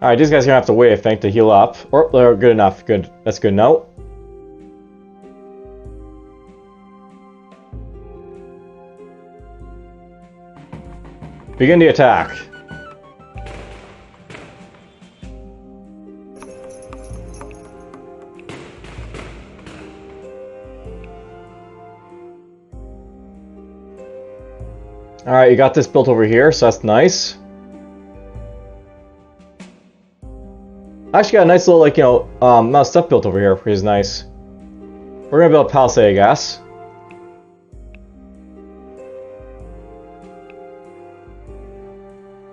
Alright, these guys are gonna have to wait, I think, to heal up. Or they're good enough. Good. That's good note. Begin the attack. Alright, you got this built over here, so that's nice. I actually got a nice little, like, you know, amount of stuff built over here, which is nice. We're gonna build a palisade, I guess.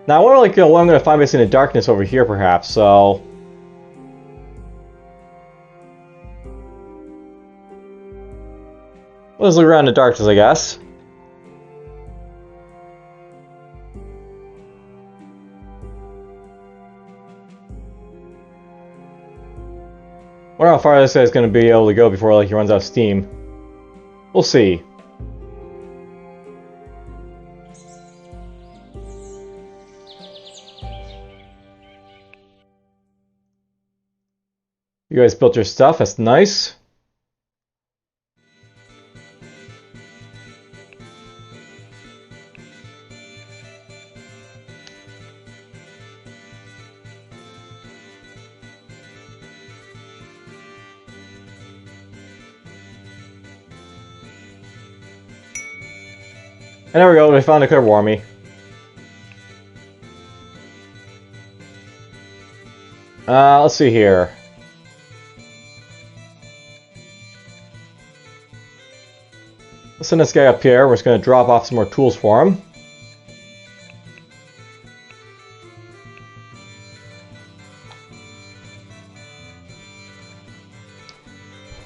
Now I wonder, like, you know, what I'm gonna find basically in the darkness over here, perhaps, so... Let's look around in the darkness, I guess. I wonder how far this guy's going to be able to go before like he runs out of steam. We'll see. You guys built your stuff, that's nice. And there we go, we found a clear warmy. Let's see here. Let's send this guy up here. We're just going to drop off some more tools for him.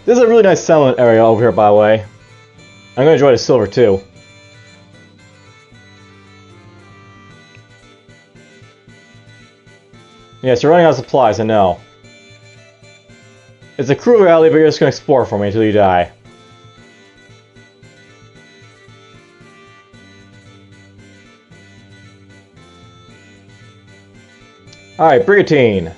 This is a really nice settlement area over here, by the way. I'm going to enjoy the silver too. Yes, you're running out of supplies, I know. It's a cruel reality, but you're just going to explore for me until you die. Alright, Brigantine.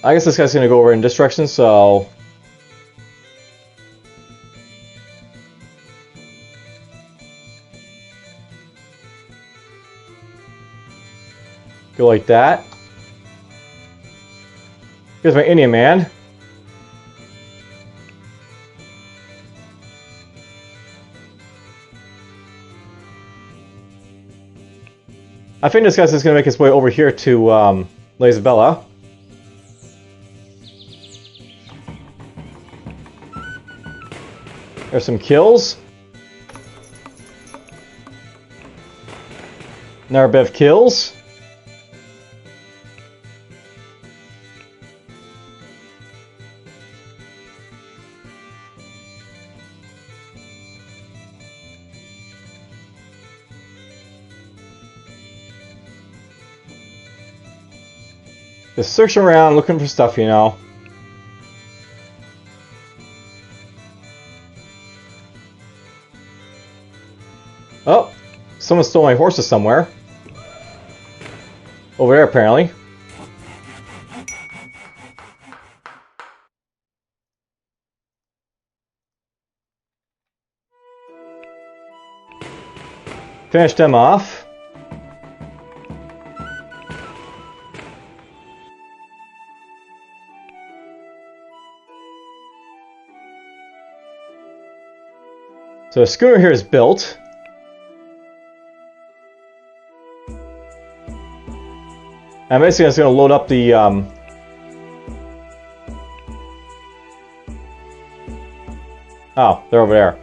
I guess this guy's going to go over in this direction, so... Go like that. Here's my Indian man. I think this guy's just going to make his way over here to Isabella. There's some kills. Another bit of kills. Just searching around, looking for stuff, you know. Oh, someone stole my horses somewhere. Over there, apparently. Finish them off. So the schooner here is built. I'm basically just going to load up the Oh, they're over there.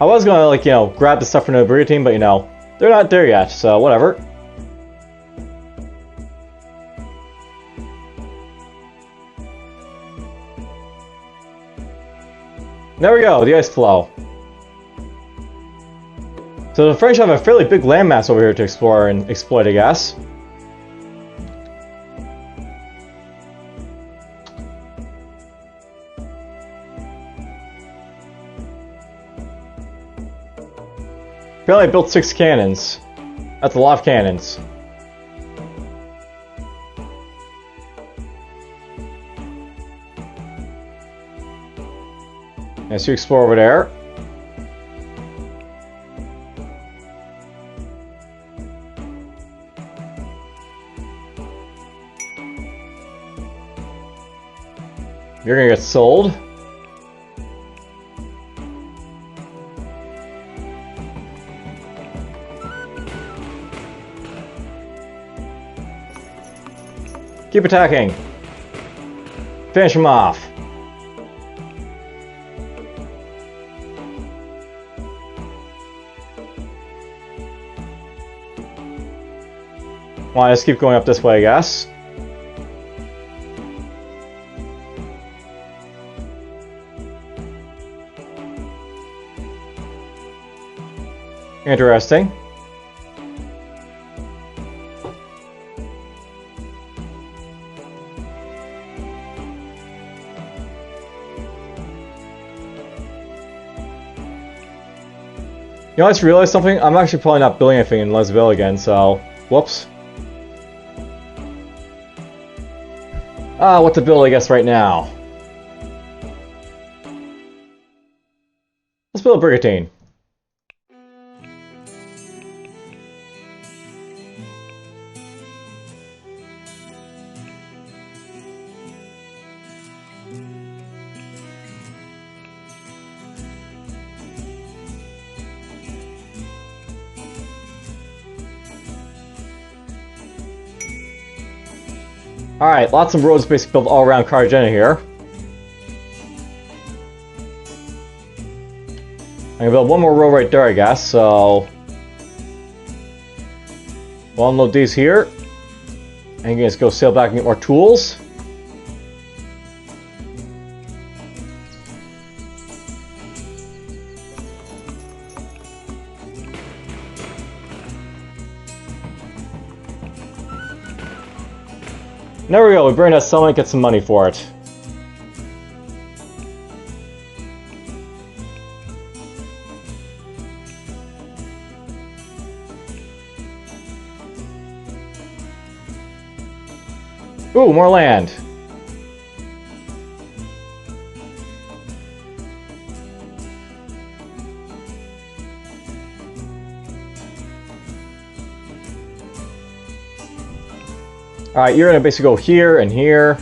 I was going to, like, you know, grab the stuff from the brigantine, but, you know, they're not there yet, so whatever. There we go, the ice flow. So the French have a fairly big landmass over here to explore and exploit, I guess. Apparently I built 6 cannons. That's a lot of cannons. As you explore over there. You're gonna get sold. Keep attacking. Finish him off. Well, let's keep going up this way, I guess. Interesting. You know, I just realized something. I'm actually probably not building anything in Lesville again, so whoops. What to build, I guess, right now. Let's build a brigantine. Alright, lots of roads basically built all around Cartagena here. I'm gonna build one more road right there, I guess, so... we'll unload these here. And you just go sail back and get more tools. There we go, we bring that settlement, get some money for it. Ooh, more land. Alright, you're gonna basically go here and here.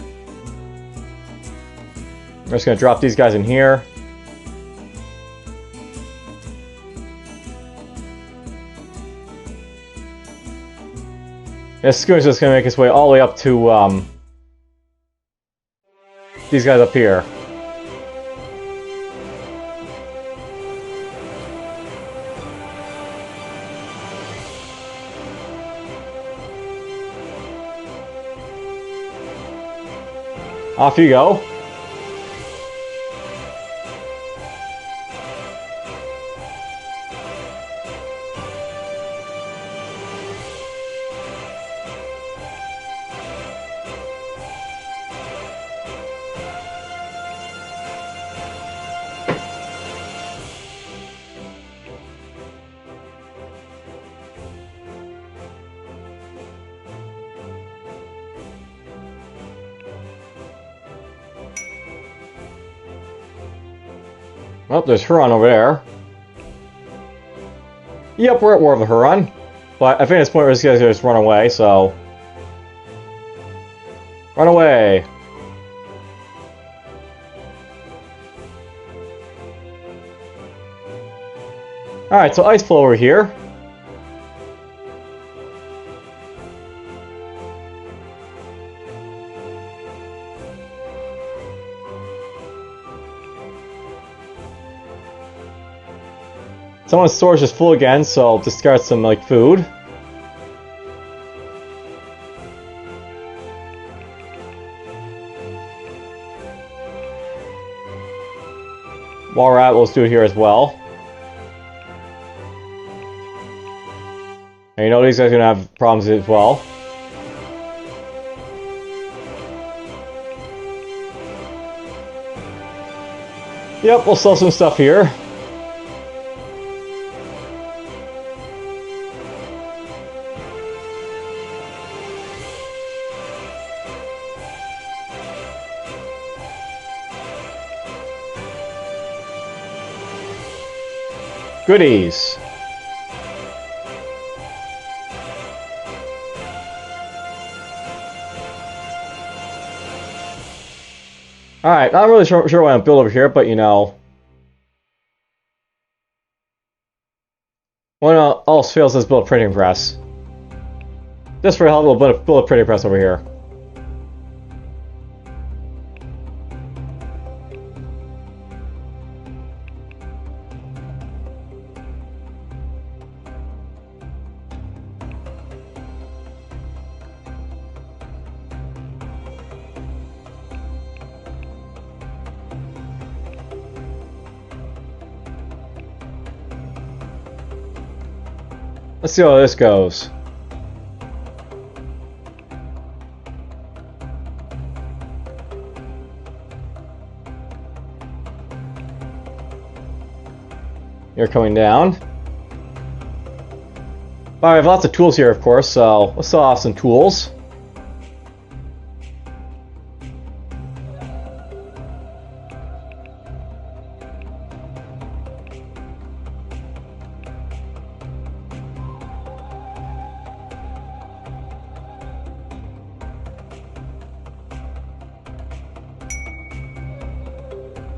We're just gonna drop these guys in here. This schooner's just gonna make its way all the way up to these guys up here. Off you go. Well, there's Huron over there. Yep, we're at war with the Huron. But I think at this point we're just gonna just run away, so... run away! Alright, so ice flow over here. Someone's storage is full again, so I'll discard some, like, food. While we're at it, let's do it here as well. And you know these guys are gonna have problems as well. Yep, we'll sell some stuff here. Goodies. Alright, not really sure what I want to build over here, but you know. When all else fails, let's build a printing press. Just for a hell of a build a printing press over here. Let's see how this goes. You're coming down. But I have lots of tools here, of course, so let's sell off some tools.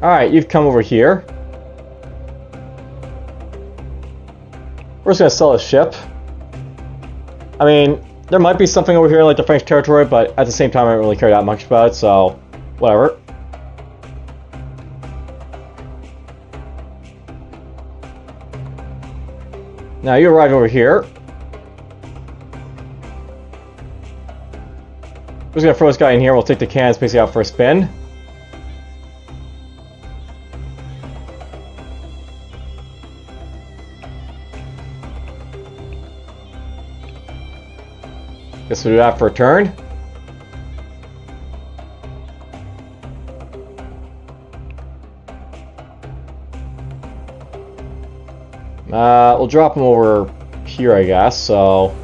Alright, you've come over here. We're just gonna sell a ship. I mean, there might be something over here like the French territory, but at the same time I don't really care that much about it, so whatever. Now you arrive over here. We're just gonna throw this guy in here, we'll take the cannons basically out for a spin. Guess we'll do that for a turn. We'll drop him over here, I guess, so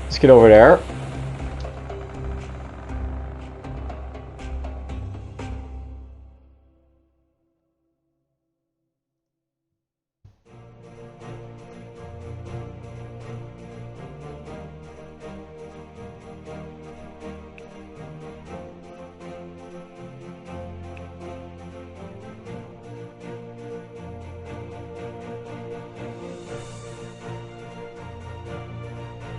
let's get over there.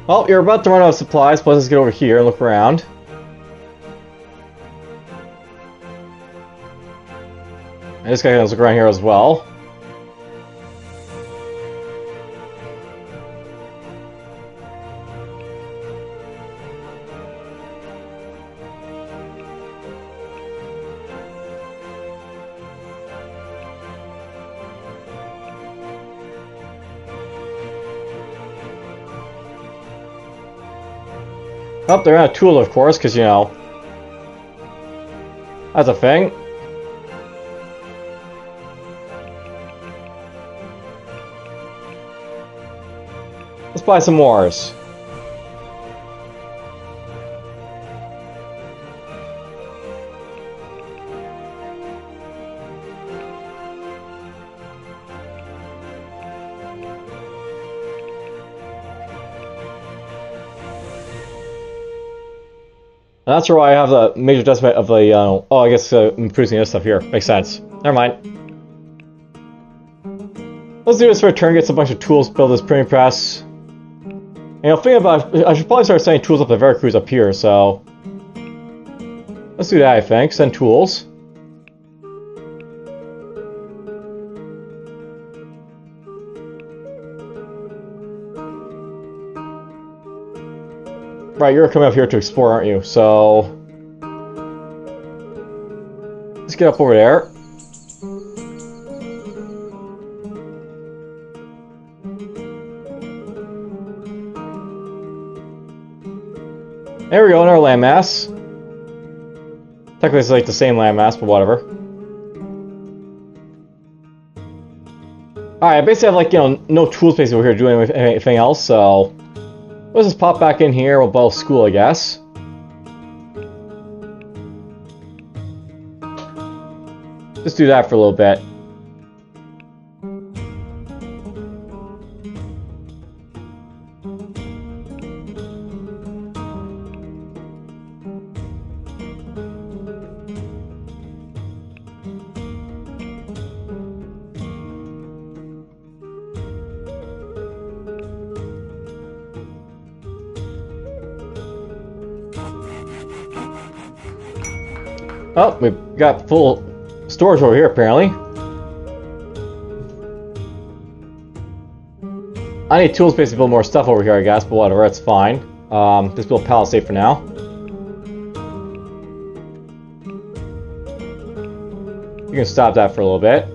Well, you're about to run out of supplies, but let's get over here and look around. And this guy can look around here as well. Oh, they're out of tool, of course, because, you know, that's a thing. Let's buy some wars. And that's why I have the major decimate of the, oh, I guess I'm producing this stuff here. Makes sense. Never mind. Let's do this for a turn, get a bunch of tools, build this printing press. You know, thinking about it, I should probably start sending tools up to Veracruz up here, so let's do that, I think. Send tools. Right, you're coming up here to explore, aren't you? So let's get up over there. There we go, in our landmass. Technically it's like the same landmass, but whatever. Alright, I basically have like, you know, no tools basically over here doing anything else, so let's just pop back in here, we'll build school, I guess. Just do that for a little bit. Oh, we've got full storage over here, apparently. I need tool space to build more stuff over here, I guess, but whatever, that's fine. Just build a palisade for now. You can stop that for a little bit.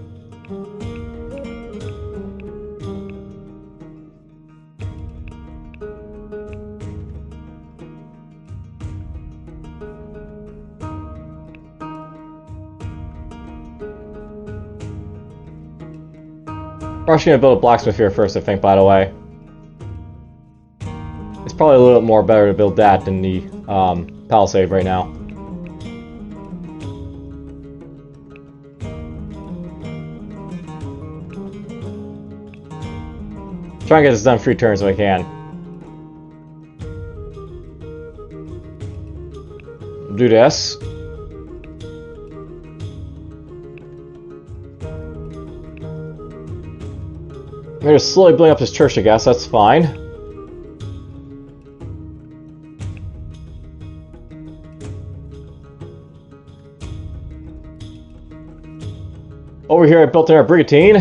We're actually going to build a blacksmith here first, I think, by the way. It's probably a little bit more better to build that than the palisade right now. Try and get this done 3 turns if I can. Do this. I'm going to slowly build up this church, I guess. That's fine. Over here, I built our brigantine.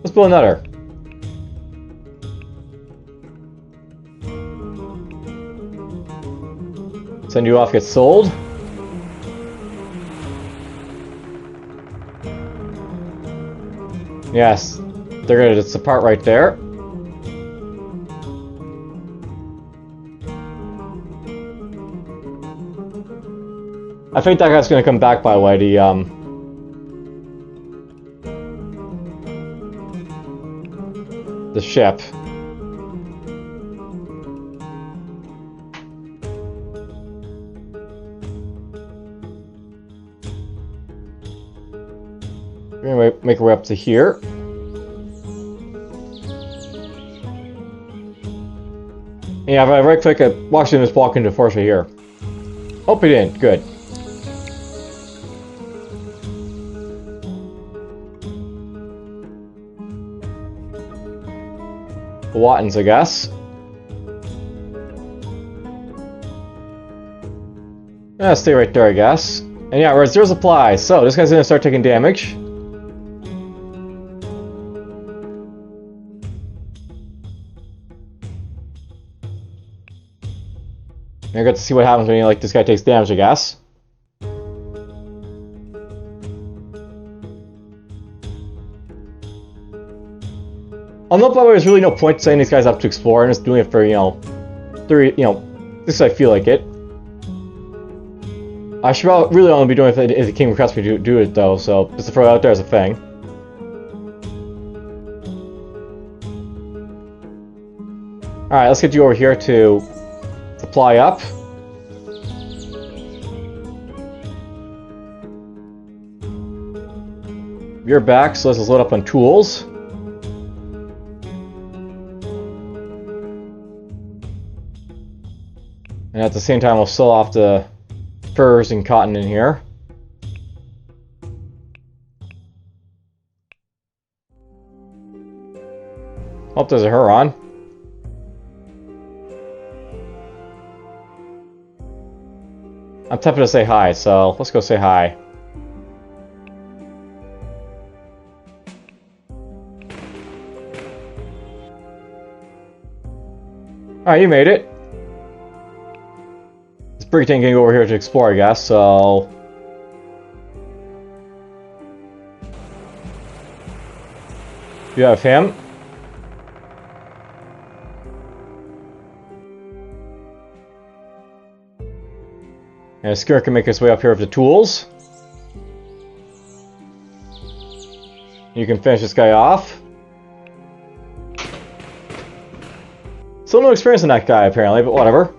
Let's build another. Send you off, get sold. Yes, they're gonna just depart right there. I think that guy's gonna come back, by the way, the ship. We're gonna make our way up to here. Yeah, if I right click, I watch him just walk into the forest right here. Hope he didn't. Good. Wattens, I guess. Yeah, stay right there, I guess. And yeah, we're at 0 supply, so this guy's gonna start taking damage. I get to see what happens when this guy takes damage, I guess. Although, by the way, there's really no point setting these guys up to explore. I'm just doing it for, this I feel like it. I should really only be doing it if the king requests me to do it, though, so just to throw it out there as a thing. Alright, let's get you over here to supply up. You're back, so let's just load up on tools. And at the same time, we'll sell off the furs and cotton in here. Hope there's a Huron. I'm tempted to say hi, so let's go say hi. Alright, you made it. This brigantine can go over here to explore, I guess, so... You have him. And Skir can make his way up here with the tools. You can finish this guy off. Still no experience in that guy, apparently, but whatever.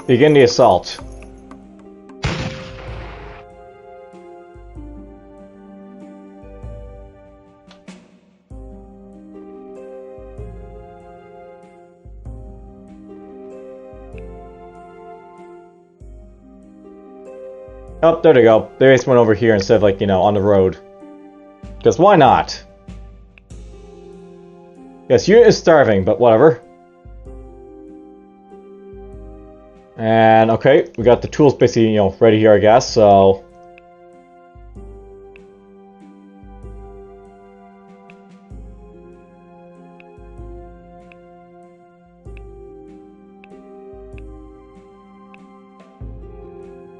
Begin the assault. Oh, there they go. They just went over here instead of, like, you know, on the road. Because why not? Yes, unit is starving, but whatever. And, okay, we got the tools basically, you know, ready here, I guess, so...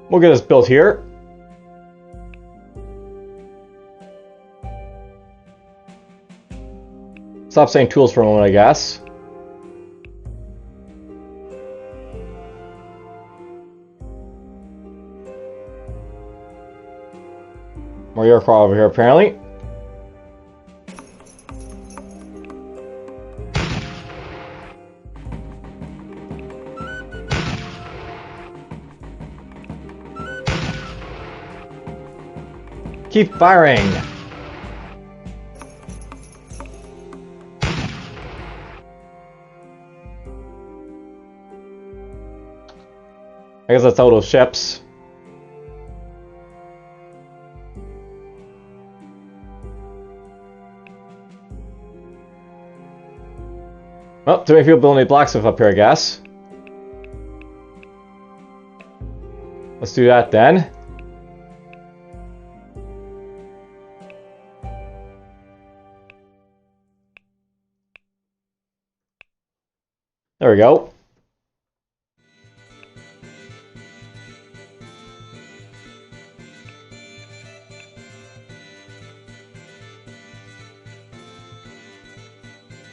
We'll get this built here. Stop saying tools for a moment, I guess. More York over here, apparently. Keep firing! I guess that's all those ships. Well, too many people building a blacksmith up here, I guess. Let's do that then. There we go.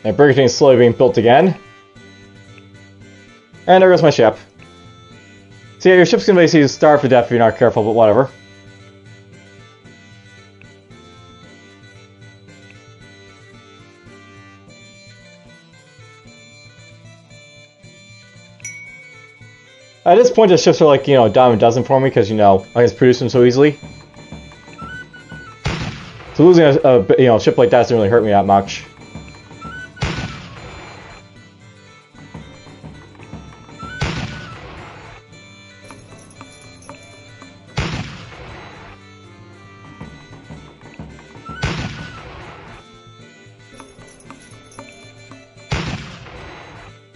And Brigantine is slowly being built again. And there goes my ship. So yeah, your ship's gonna basically starve to death if you're not careful, but whatever. At this point, the ships are like, you know, a dime a dozen for me because, you know, I can produce them so easily. So losing a you know, ship like that doesn't really hurt me that much.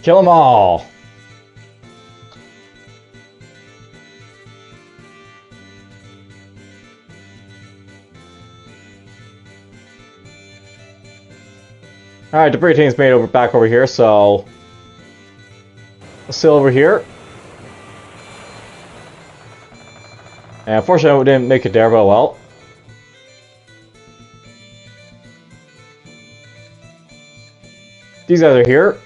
Kill them all! Alright, the Britain's made over back over here, so let's sail over here. And unfortunately, we didn't make it there, but well. These guys are here.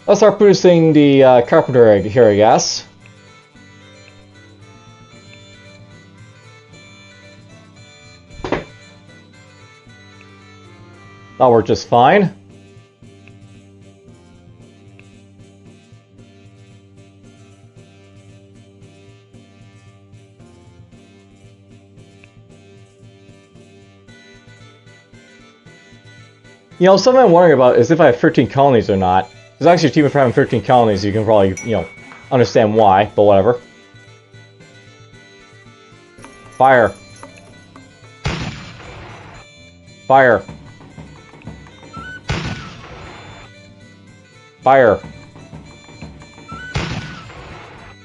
Let's start producing the carpenter egg here, I guess. That'll work just fine. You know, something I'm wondering about is if I have 13 colonies or not. There's actually a team of having 13 colonies, you can probably, you know, understand why, but whatever. Fire. Fire. Fire.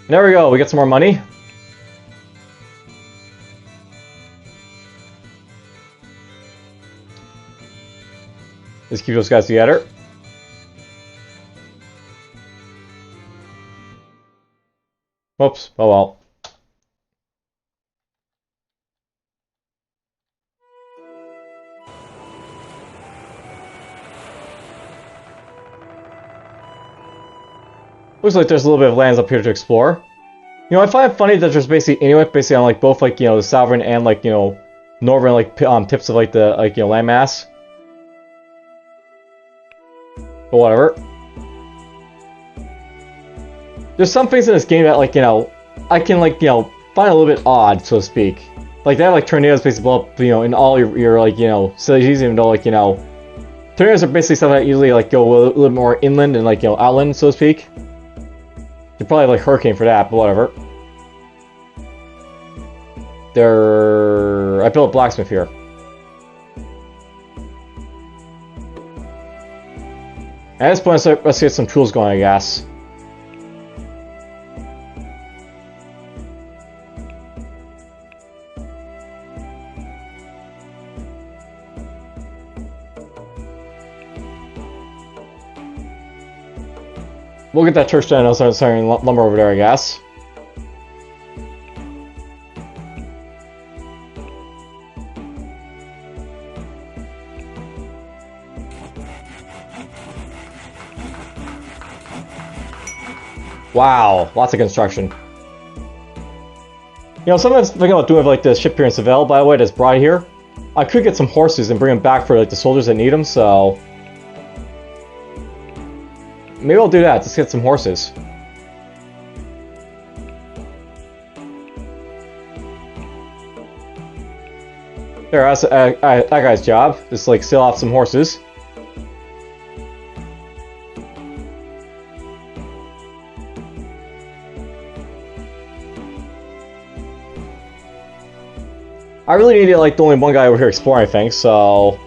There we go, we get some more money. Let's keep those guys together. Whoops, oh well. Looks like there's a little bit of lands up here to explore. You know, I find it funny that there's basically basically on like both like, you know, the southern and like, you know, northern like tips of like the like, you know, landmass. But whatever. There's some things in this game that, like, you know, I can, like, you know, find a little bit odd, so to speak. Like, they have, like, tornadoes basically blow up, you know, in all your like, you know, cities, even though, like, you know, tornadoes are basically something that usually, like, go a little bit more inland and, like, you know, outland, so to speak. You probably have, like, hurricane for that, but whatever. there... I built a blacksmith here. At this point, let's get some tools going, I guess. We'll get that church done and start selling lumber over there, I guess. Wow, lots of construction. You know, sometimes thinking about doing like the ship here in Seville, by the way, that's brought here. I could get some horses and bring them back for like the soldiers that need them, so... maybe I'll do that, just get some horses. There, that's that guy's job. Just like sell off some horses. I really need like the only one guy over here exploring, I think, so...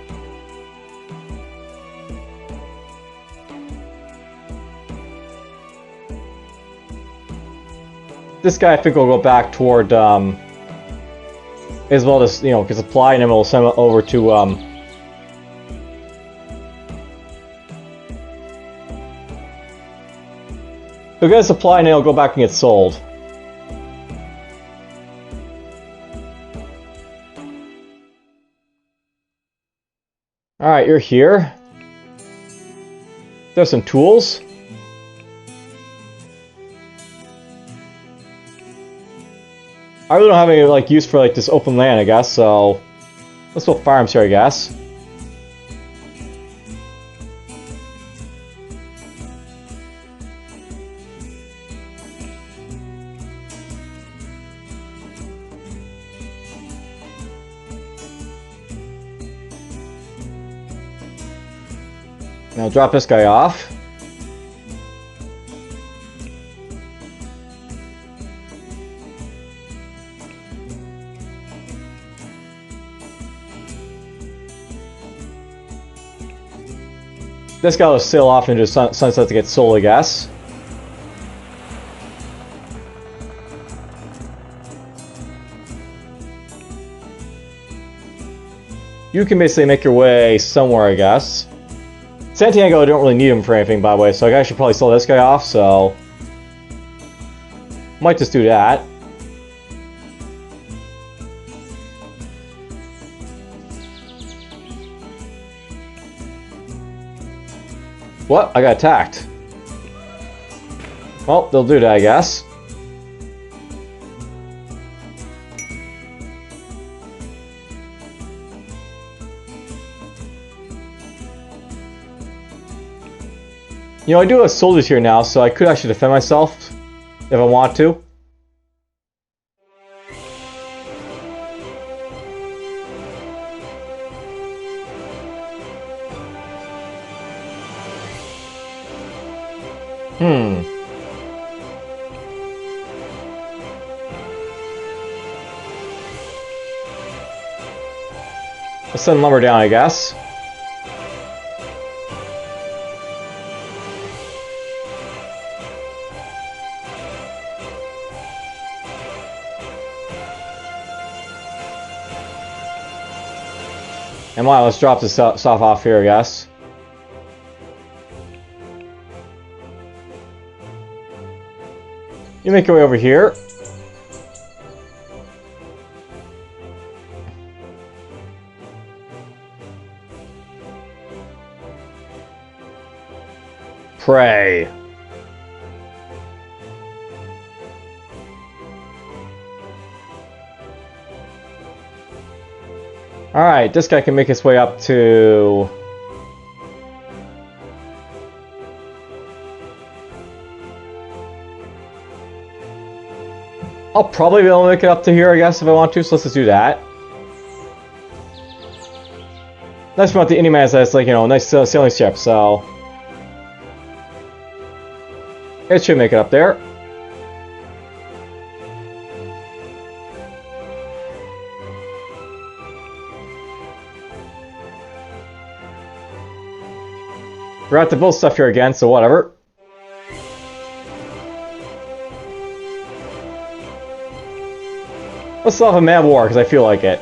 this guy, I think, will go back toward, as well as, you know, get supply, and then we'll send it over to, he'll get a supply, and then he'll go back and get sold. Alright, you're here. There's some tools. I really don't have any like use for like this open land, I guess, so let's build farms here, I guess. Now drop this guy off. This guy will sail off into sunset to get sold, I guess. You can basically make your way somewhere, I guess. Santiago, I don't really need him for anything, by the way, so I should probably sell this guy off, so... might just do that. What? I got attacked. Well, they'll do that, I guess. You know, I do have soldiers here now, so I could actually defend myself if I want to. Let's send lumber down, I guess. And wow, let's drop this stuff off here, I guess. You make your way over here. Pray. Alright, this guy can make his way up to... I'll probably be able to make it up to here, I guess, if I want to, so let's just do that. Nice about the Indian man is that it's like, you know, a nice sailing ship, so... it should make it up there. We're at the build stuff here again, so whatever. Let's still have a mad war, because I feel like it.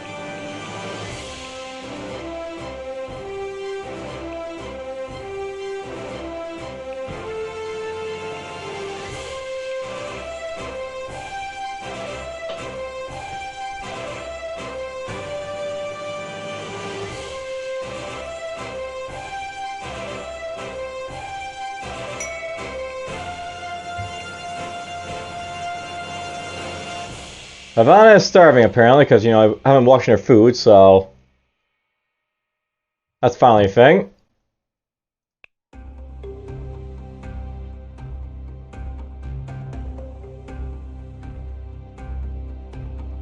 Havana is starving, apparently, because, you know, I haven't been watching her food, so... That's finally a thing.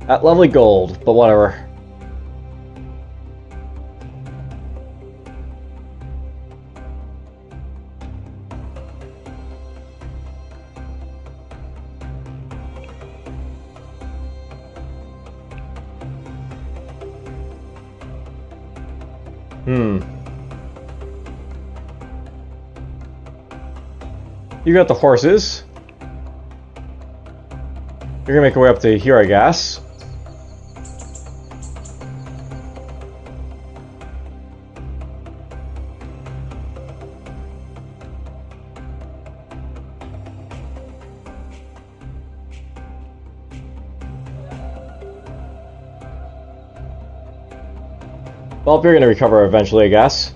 At lovely gold, but whatever. You got the horses. You're gonna make your way up to here, I guess. Well, you're gonna recover eventually, I guess.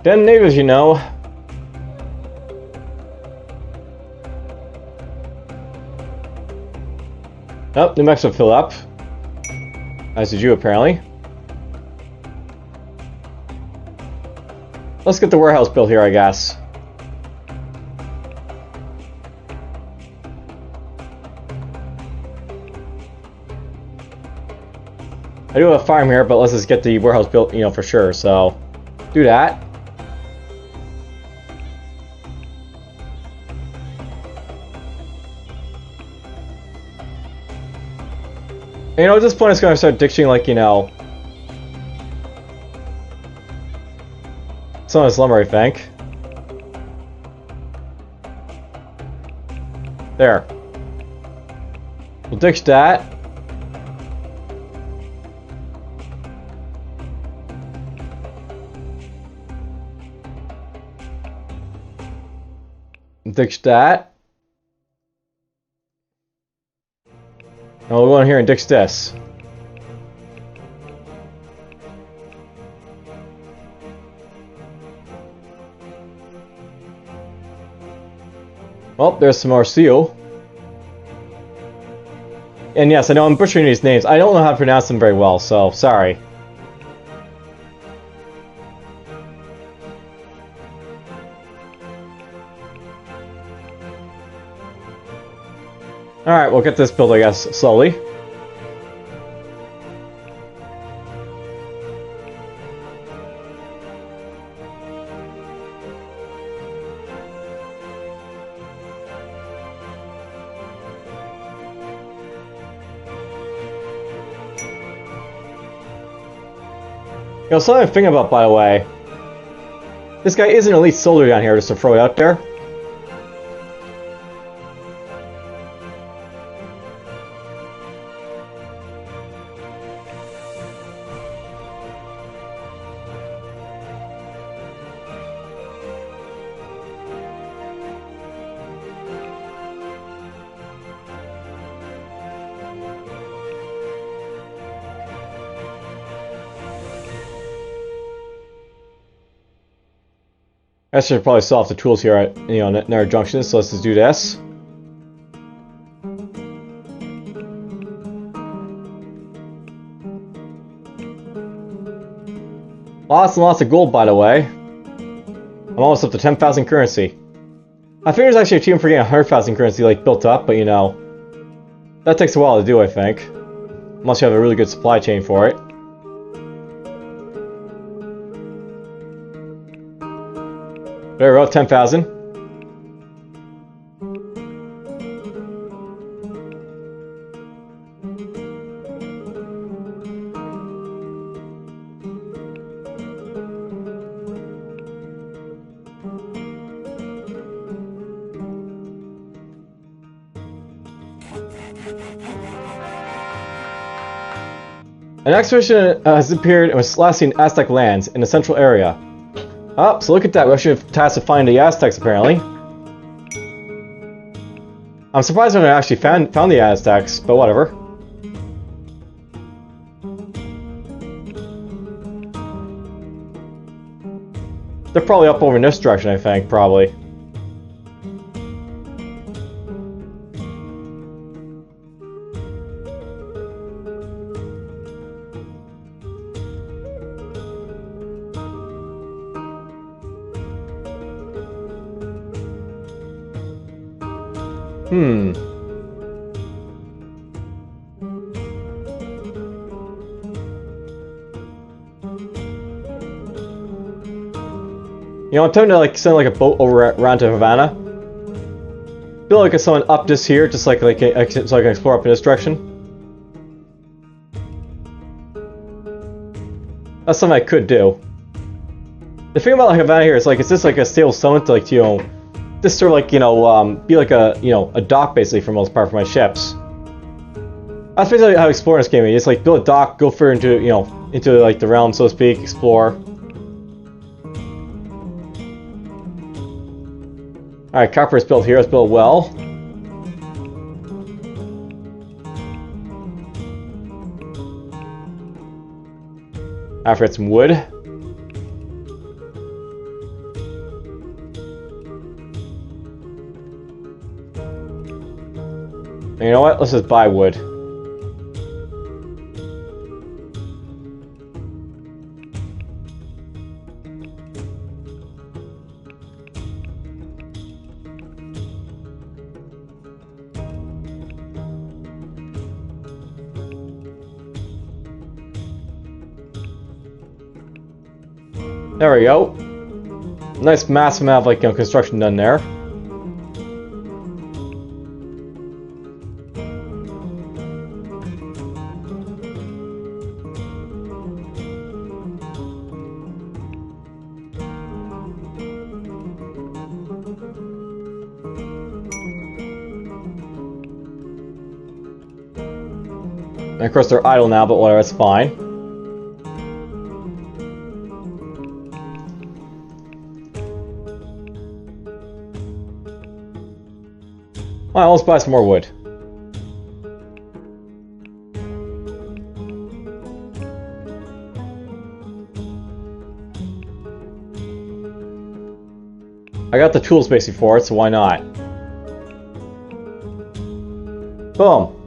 Them neighbors, you know. Oh, New Mexico filled up. As did you, apparently. Let's get the warehouse built here, I guess. I do have a farm here, but let's just get the warehouse built, you know, for sure, so... Do that. You know, at this point, it's going to start ditching, like, you know... some of this lumber, I think. There. We'll ditch that. Ditch that. And we'll go in here and ditch this. Well, there's some more steel. And yes, I know I'm butchering these names. I don't know how to pronounce them very well, so sorry. Alright, we'll get this built, I guess, slowly. You know, something to think about, by the way. This guy is an elite soldier down here, just to throw it out there. I should probably sell off the tools here at, you know, Nether Junction, so let's just do this. Lots and lots of gold, by the way. I'm almost up to 10,000 currency. I figured there's actually a achievement for getting 100,000 currency, like, built up, but, you know, that takes a while to do, I think. Unless you have a really good supply chain for it. There we go, 10,000. An expedition has appeared and was last seen in Aztec lands in the central area. Oh, so look at that. We actually have tasked to find the Aztecs, apparently. I'm surprised when I actually found the Aztecs, but whatever. They're probably up over in this direction, I think, probably. Hmm. You know, I'm tempted to like send like a boat over around to Havana. Feel like it's someone up this here, just so I can explore up in this direction. That's something I could do. The thing about like Havana here is like it's just like a stable summit to like, you know, this sort of like, you know, be like a, you know, a dock basically for the most part for my ships. That's basically how exploring this game is. Just like build a dock, go further into, you know, into like the realm, so to speak, explore. Alright, copper is built here, it's built well. After get some wood. And you know what? Let's just buy wood. There we go. Nice massive amount of like, you know, construction done there. And of course they're idle now, but whatever, it's fine. Alright, let's buy some more wood. I got the tools basically for it, so why not? Boom.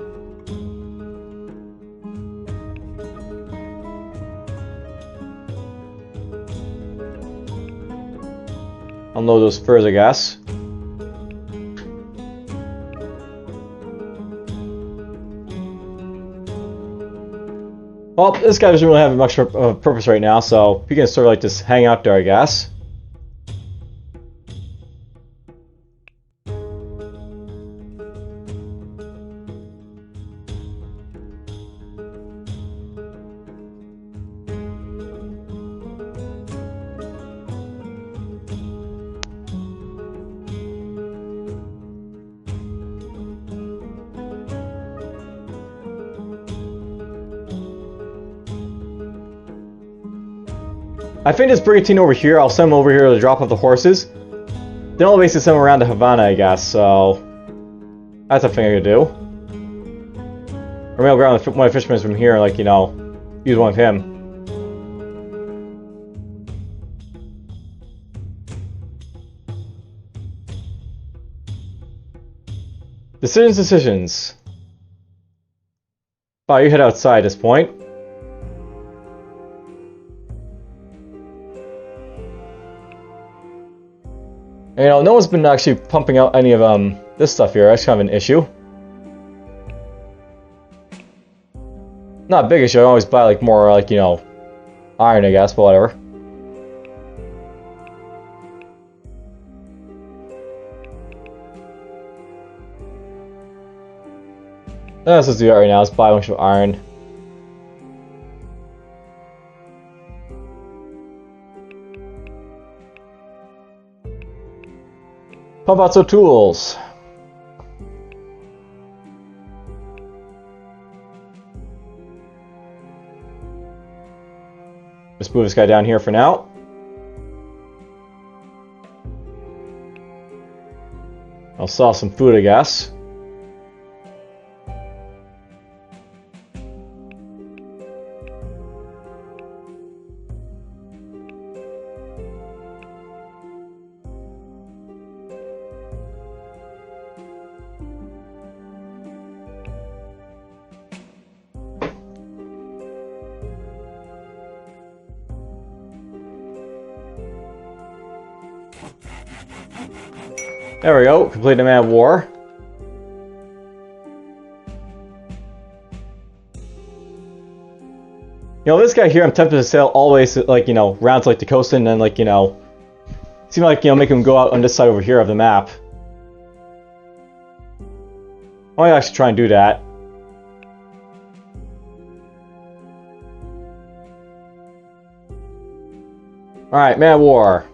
Unload those furs, I guess. Well, this guy doesn't really have much of a purpose right now, so we can sort of like just hang out there, I guess. I think this brigantine over here, I'll send them over here to drop off the horses. Then I'll basically send them around to Havana, I guess, so... That's a thing I could do. Or maybe I'll grab one of the fishermen from here and, like, you know, use one of him. Decisions. Wow, you head outside at this point. You know, no one's been actually pumping out any of this stuff here. That's kind of an issue. Not a big issue. I always buy like more like, you know, iron, I guess, but whatever. Let's just do that right now. Let's buy a bunch of iron. Pump out some tools. Let's move this guy down here for now. I'll sell some food, I guess. There we go, complete a man of war. You know, this guy here, I'm tempted to sail all the way to, like, you know, round to, like, the coast and then, like, you know, seem like, you know, make him go out on this side over here of the map. I might actually try and do that. Alright, man of war.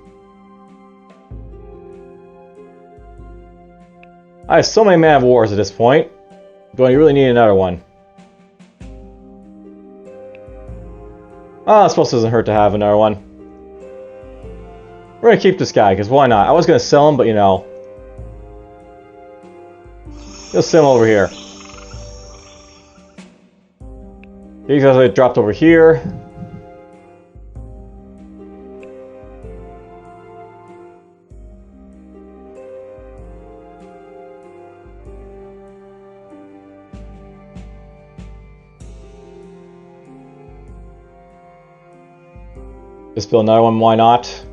I have so many man of wars at this point. Do I really need another one? Oh, I suppose it doesn't hurt to have another one. We're gonna keep this guy, because why not? I was gonna sell him, but you know. Let's sell him over here. These guys are dropped over here. Just build another one, why not?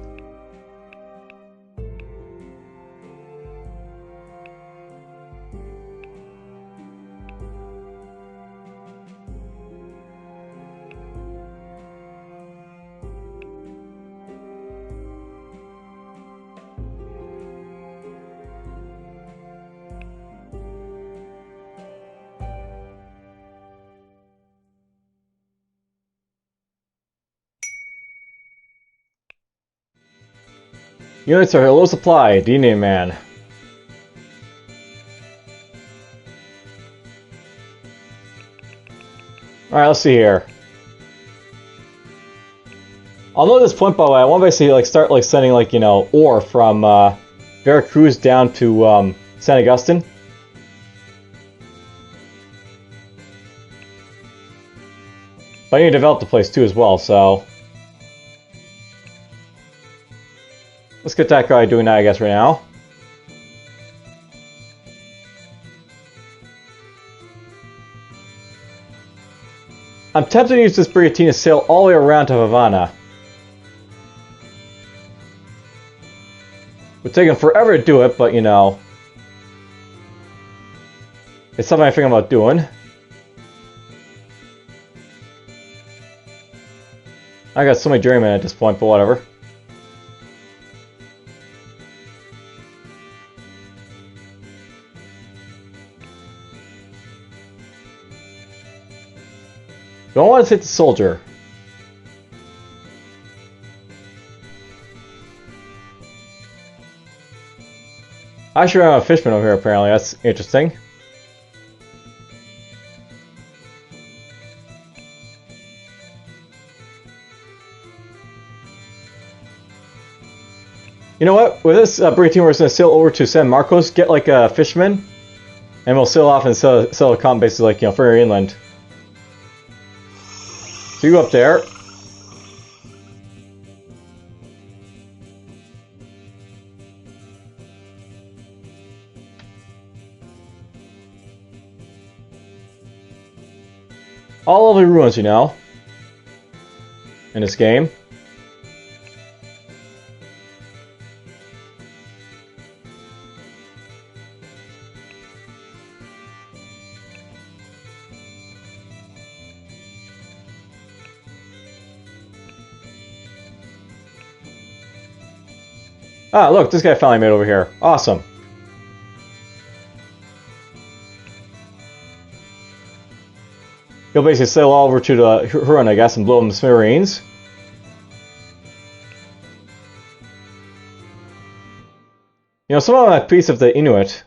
Units are low supply, D-name man. Alright, let's see here. I'll know at this point, by the way, I want to basically like start like sending like, you know, ore from Veracruz down to San Agustin. But I need to develop the place too as well, so let's get that guy doing that, I guess, right now. I'm tempted to use this brigantine to sail all the way around to Havana. It would take him forever to do it, but you know, it's something I think about doing. I got so many journeymen at this point, but whatever. Don't want to hit the soldier. I should have a fishman over here apparently, that's interesting. You know what? With this brigantine, we're just going to sail over to San Marcos, get like a fisherman, and we'll sail off and sell a comp basically like, you know, further inland. So you go up there. All lovely ruins, you know, in this game. Ah, look, this guy finally made it over here. Awesome. He'll basically sail all over to the Huron, I guess, and blow them to smithereens. You know, some of them are at peace with the Inuit.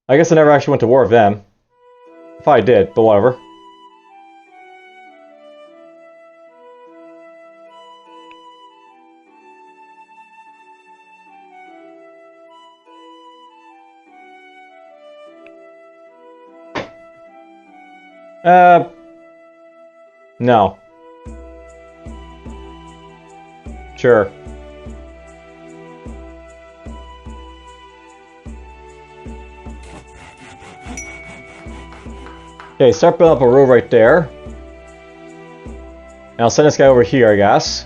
I guess I never actually went to war with them. If I did, but whatever. No. Sure. Okay, start building up a road right there. And I'll send this guy over here, I guess.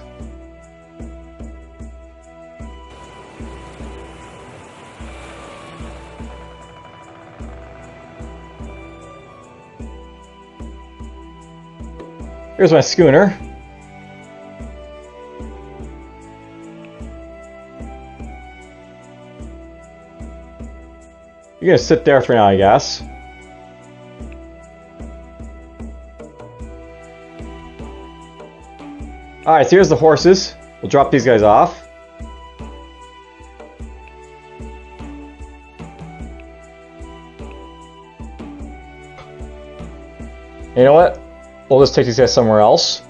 Here's my schooner. You're gonna sit there for now, I guess. Alright, so here's the horses. We'll drop these guys off. You know what? We'll just take these guys somewhere else.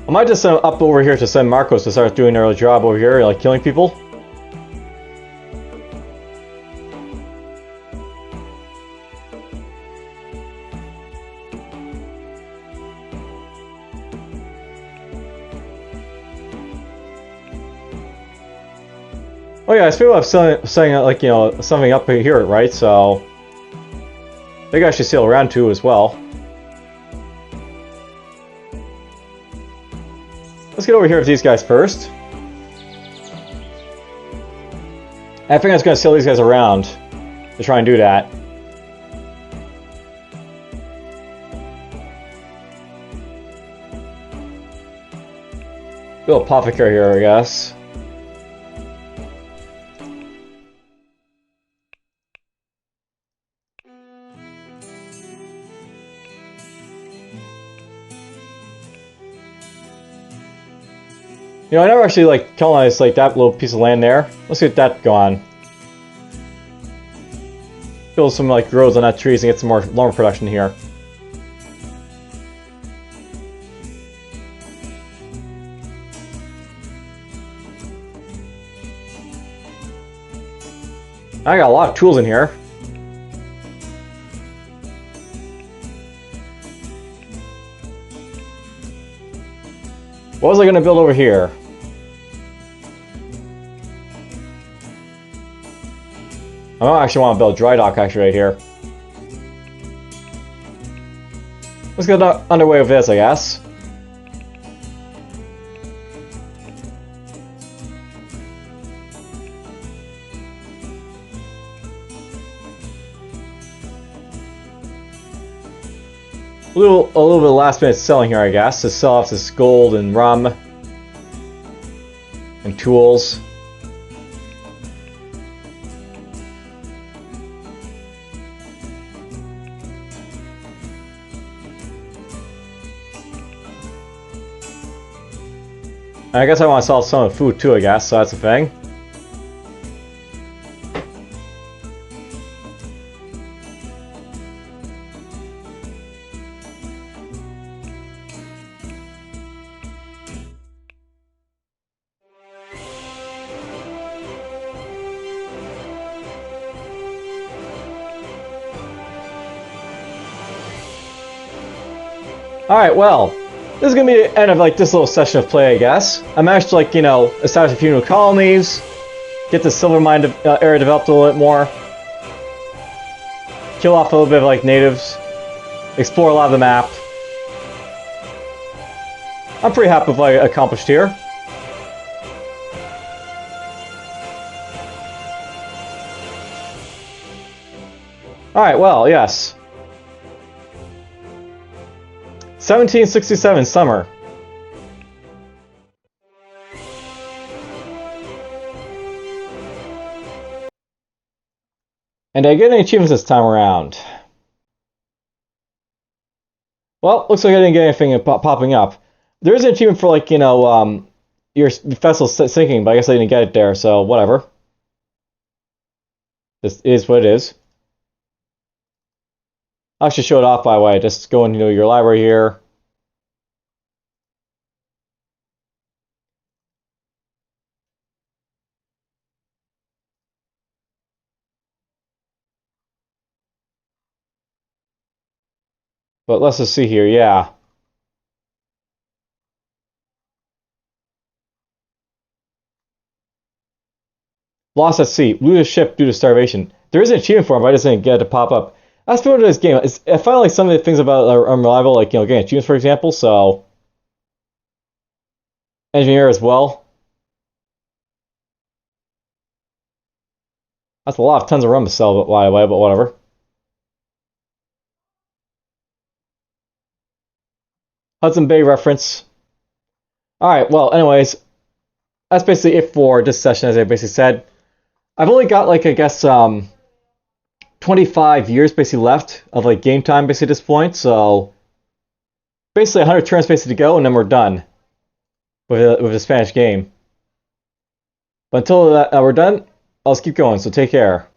I might just up over here to send Marcos to start doing their job over here, like killing people. Oh yeah, I feel like setting like, you know, something up here, right? So I think I should sail around too as well. Let's get over here with these guys first. I think I'm just gonna sail these guys around to try and do that. Little apothecary here, I guess. You know, I never actually like colonized like that little piece of land there. Let's get that going. Build some like roads on that trees and get some more lumber production here. I got a lot of tools in here. What was I going to build over here? I don't actually want to build a dry dock actually right here. Let's get underway with this, I guess. A little bit of last minute selling here, I guess, to sell off this gold and rum and tools. And I guess I want to sell some of the food too, I guess, so that's the thing. Alright, well, this is going to be the end of like this little session of play, I guess. I managed to, like, you know, establish a few new colonies, get the silver mine area developed a little bit more, kill off a little bit of like natives, explore a lot of the map. I'm pretty happy with what I accomplished here. Alright, well, yes. 1767 summer. And did I get any achievements this time around? Well, looks like I didn't get anything popping up. There is an achievement for, like, you know, your vessel's sinking, but I guess I didn't get it there, so whatever. This is what it is. I should show it off by the way. Just go into your library here. But let's just see here. Yeah. Lost at sea. Lose a ship due to starvation. There is an achievement for him, but I just didn't get it to pop up. That's what this game. I find like some of the things about are unreliable, like getting achievements, for example. So engineer as well. That's a lot of tons of rum to sell, by the way, but whatever. Hudson Bay reference. Alright, well, anyways, that's basically it for this session, as I basically said. I've only got, like, I guess, 25 years basically left of, like, game time basically at this point, so basically 100 turns basically to go, and then we're done with the Spanish game. But until we're done, I'll just keep going, so take care.